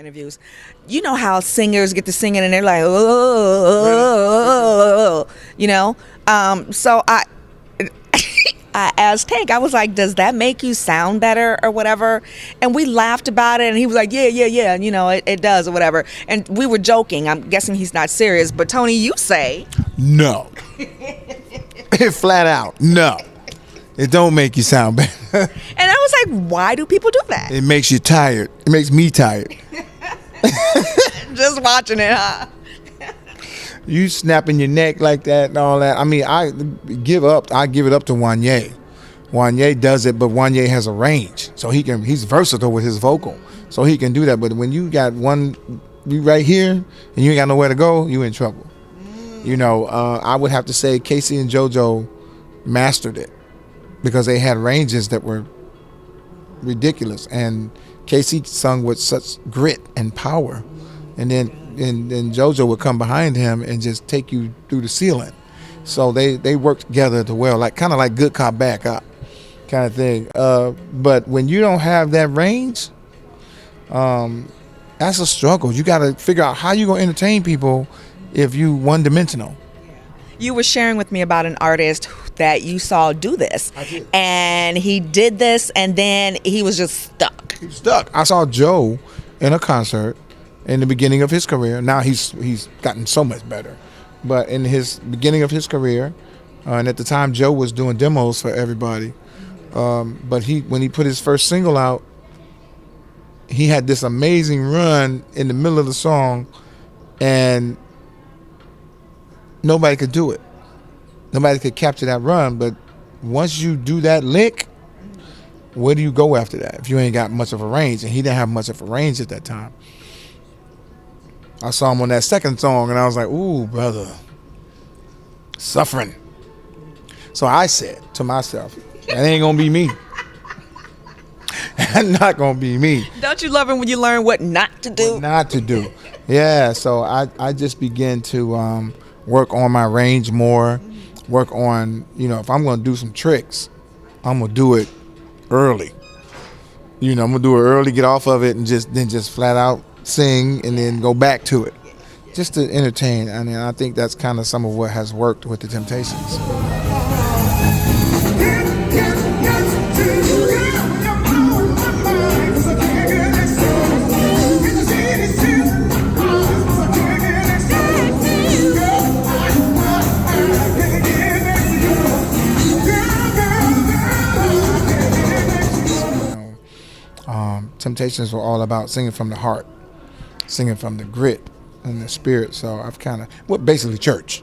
interviews. You know how singers get to singing and they're like, oh, so I asked Tank, I was like, does that make you sound better or whatever? And we laughed about it, and he was like, yeah, it does or whatever. And we were joking. I'm guessing he's not serious. But Tony, you say. No. Flat out, no. It don't make you sound better. And I was like, why do people do that? It makes you tired. It makes me tired. Just watching it, huh? You snapping your neck like that and all that. I mean, I give it up to Wanye. Wanye does it, but Wanye has a range. So he's versatile with his vocal. So he can do that. But when you got you right here and you ain't got nowhere to go, you in trouble. I would have to say Casey and JoJo mastered it because they had ranges that were ridiculous. And Casey sung with such grit and power. And then JoJo would come behind him and just take you through the ceiling. So they work together well, kind of like good cop, bad cop kind of thing. But when you don't have that range, that's a struggle. You got to figure out how you're going to entertain people if you one-dimensional. You were sharing with me about an artist that you saw do this. I did. And he did this, and then he was just stuck. He was stuck. I saw Joe in a concert in the beginning of his career. Now he's gotten so much better. But in his beginning of his career, and at the time Joe was doing demos for everybody, but when he put his first single out, he had this amazing run in the middle of the song, and nobody could do it. Nobody could capture that run. But once you do that lick, where do you go after that if you ain't got much of a range? And he didn't have much of a range at that time. I saw him on that second song, and I was like, ooh, brother, suffering. So I said to myself, that ain't going to be me. That's not going to be me. Don't you love it when you learn what not to do? What not to do. Yeah, so I just began to work on my range more, work on, if I'm going to do some tricks, I'm going to do it early. I'm going to do it early, get off of it, and just flat out sing and then go back to it just to entertain. I mean, I think that's kind of some of what has worked with the Temptations. Temptations were all about singing from the heart, singing from the grit and the spirit. So I've basically church.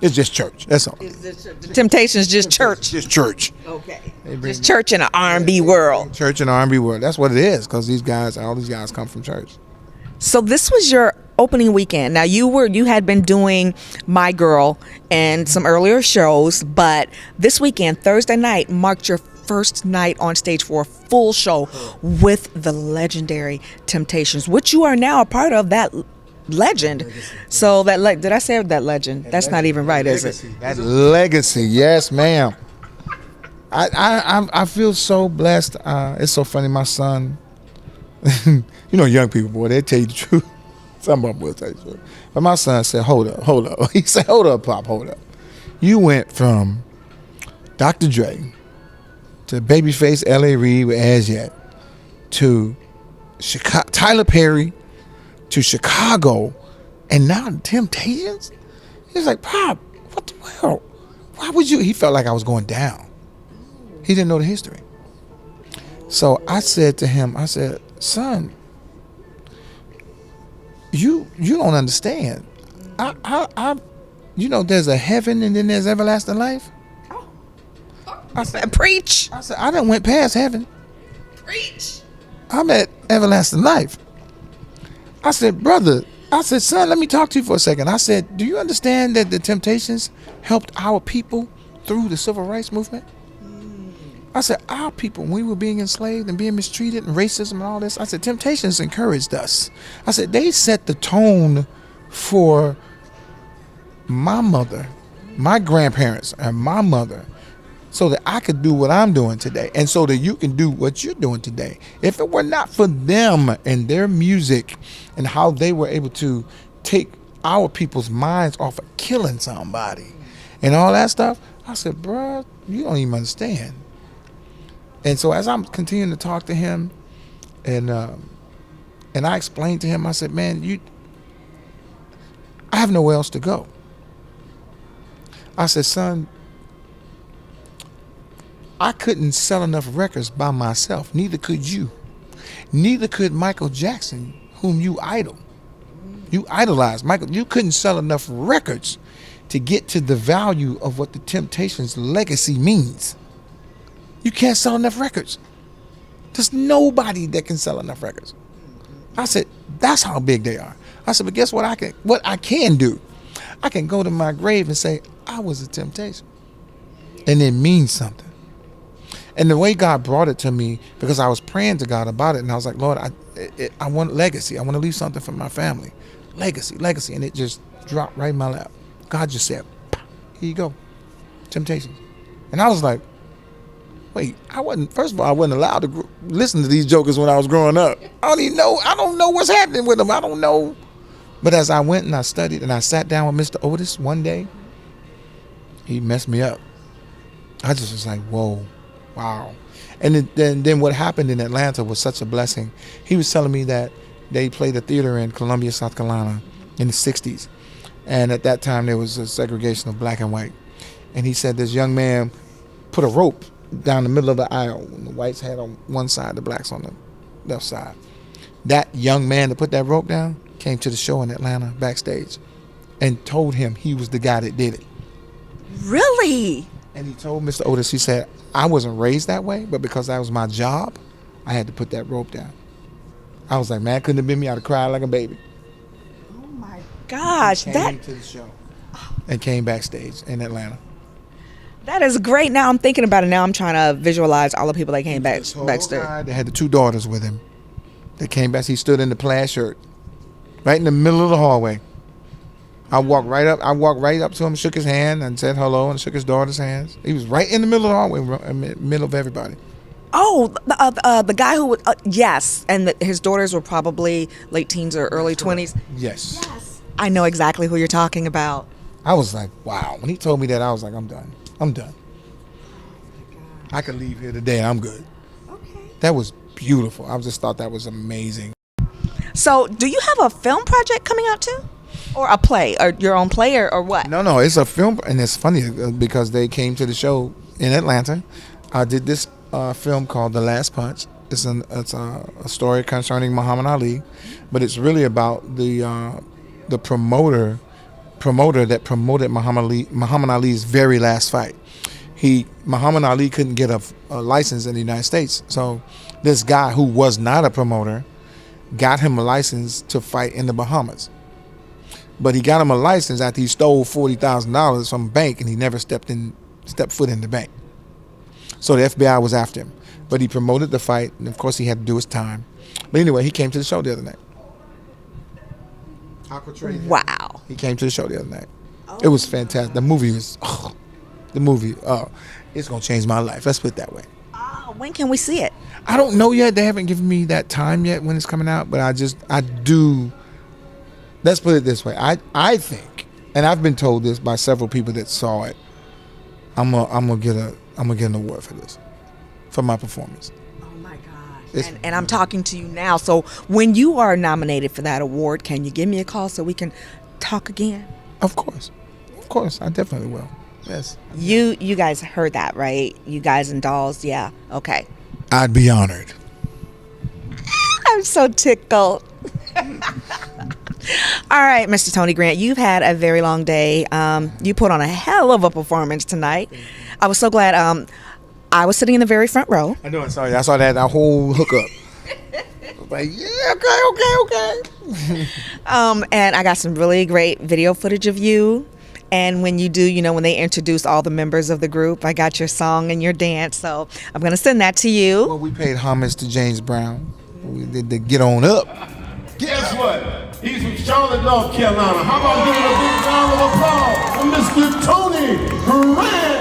It's just church. That's all. The Temptations just church. Just church. Okay. Just church in an R&B world. Church in an R&B world. That's what it is, because all these guys come from church. So this was your opening weekend. Now you had been doing My Girl and some earlier shows, but this weekend, Thursday night, marked your first night on stage for a full show with the legendary Temptations, which you are now a part of that legend. So did I say that legend? That's not even right, is it? That legacy, yes, ma'am. I feel so blessed. It's so funny. My son, young people, boy, they tell you the truth. Some of them will tell you the truth. But my son said, hold up. He said, hold up, Pop, hold up. You went from Dr. Dre to Babyface L.A. Reid with As Yet, to Tyler Perry, to Chicago, and now the Temptations? He was like, Pop, what the hell? Why would you? He felt like I was going down. He didn't know the history. So I said to him, son, you don't understand. There's a heaven and then there's everlasting life. I said, preach. I said, I done went past heaven. Preach. I'm at everlasting life. I said, brother, son, let me talk to you for a second. I said, do you understand that the Temptations helped our people through the civil rights movement? I said, our people, when we were being enslaved and being mistreated and racism and all this, I said, Temptations encouraged us. I said, they set the tone for my mother, my grandparents, and my mother. so that I could do what I'm doing today, and so that you can do what you're doing today. If it were not for them and their music and how they were able to take our people's minds off of killing somebody and all that stuff, I said, bruh, you don't even understand. And so as I'm continuing to talk to him, and I explained to him, I said, man, I have nowhere else to go. I said, son, I couldn't sell enough records by myself. Neither could you. Neither could Michael Jackson, whom you idol. You idolize Michael. You couldn't sell enough records to get to the value of what the Temptations' legacy means. You can't sell enough records. There's nobody that can sell enough records. I said, that's how big they are. I said, but guess what I can do? I can go to my grave and say, I was a Temptation. And it means something. And the way God brought it to me, because I was praying to God about it, and I was like, Lord, I want legacy. I want to leave something for my family. Legacy. And it just dropped right in my lap. God just said, here you go. Temptations. And I was like, wait, first of all, I wasn't allowed to listen to these jokers when I was growing up. I don't know what's happening with them. I don't know. But as I went and I studied and I sat down with Mr. Otis one day, he messed me up. I just was like, whoa, wow. And then what happened in Atlanta was such a blessing. He was telling me that they played a theater in Columbia, South Carolina in the 60s. And at that time, there was a segregation of black and white. And he said this young man put a rope down the middle of the aisle. The whites had on one side, the blacks on the left side. That young man that put that rope down came to the show in Atlanta backstage and told him he was the guy that did it. Really? And he told Mr. Otis, he said, I wasn't raised that way, but because that was my job, I had to put that rope down. I was like, man, couldn't have been me. I'd have cried like a baby. Oh my gosh. He came to the show and came backstage in Atlanta. That is great. Now I'm thinking about it. Now I'm trying to visualize all the people that came backstage. They had the two daughters with him. They came back. He stood in the plaid shirt, right in the middle of the hallway. I walked right up to him, shook his hand, and said hello, and shook his daughter's hands. He was right in the middle of the hallway, in the middle of everybody. Oh, the guy who would, yes, and his daughters were probably late teens or early 20s. Yes. I know exactly who you're talking about. I was like, wow. When he told me that, I was like, I'm done. I could leave here today and I'm good. Okay. That was beautiful. I just thought that was amazing. So, do you have a film project coming out too? Or a play, or your own play, or what? No, it's a film, and it's funny because they came to the show in Atlanta. I did this film called The Last Punch. It's a story concerning Muhammad Ali, but it's really about the promoter that promoted Muhammad Ali's very last fight. Muhammad Ali couldn't get a license in the United States, so this guy who was not a promoter got him a license to fight in the Bahamas. But he got him a license after he stole $40,000 from a bank, and he never stepped foot in the bank. So the FBI was after him. But he promoted the fight, and of course he had to do his time. But anyway, he came to the show the other night. I portrayed him. Wow. He came to the show the other night. It was fantastic. The movie was, it's going to change my life. Let's put it that way. When can we see it? I don't know yet. They haven't given me that time yet when it's coming out, but I do. Let's put it this way. I think, and I've been told this by several people that saw it, I'm gonna get an award for this, for my performance. Oh my gosh. And I'm talking to you now. So when you are nominated for that award, can you give me a call so we can talk again? Of course, I definitely will. Yes. You guys heard that, right? You guys and dolls, yeah. Okay. I'd be honored. I'm so tickled. All right, Mr. Tony Grant, you've had a very long day. You put on a hell of a performance tonight. I was so glad. I was sitting in the very front row. I know. I saw that whole hookup. Like, yeah, okay. And I got some really great video footage of you. And when you do, when they introduce all the members of the group, I got your song and your dance. So I'm going to send that to you. Well, we paid homage to James Brown. We did the Get On Up. Guess what? He's from Charlotte, North Carolina. How about giving a big round of applause for Mr. Tony Grant?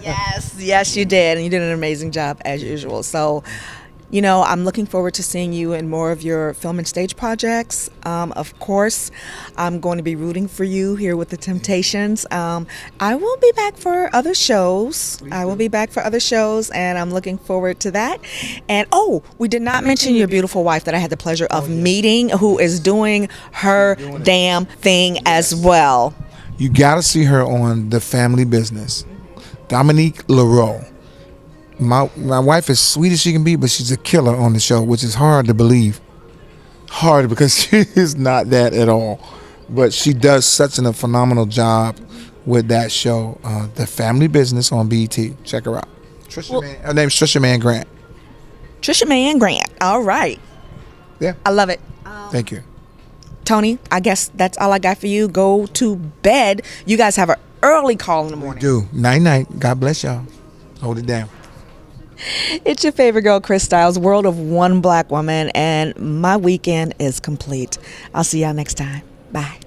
Yes, you did, and you did an amazing job as usual. So, I'm looking forward to seeing you in more of your film and stage projects. Of course, I'm going to be rooting for you here with the Temptations. I will be back for other shows. I will be back for other shows, and I'm looking forward to that. And we did not mention your beautiful wife that I had the pleasure of meeting, who is doing her damn thing as well. You got to see her on The Family Business. Dominique Leroux. My wife is sweet as she can be, but she's a killer on the show, which is hard to believe. Hard because she is not that at all. But she does such a phenomenal job with that show, The Family Business on BET. Check her out. Her name's Trisha Mann Grant. Trisha Mann Grant. All right. Yeah. I love it. Thank you. Tony, I guess that's all I got for you. Go to bed. You guys have an early call in the morning. Do. Night. God bless y'all. Hold it down. It's your favorite girl, Khrys Styles, world of one black woman, and my weekend is complete. I'll see y'all next time. Bye.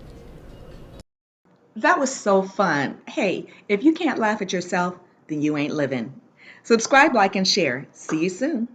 That was so fun. Hey, if you can't laugh at yourself, then you ain't living. Subscribe, like, and share. See you soon.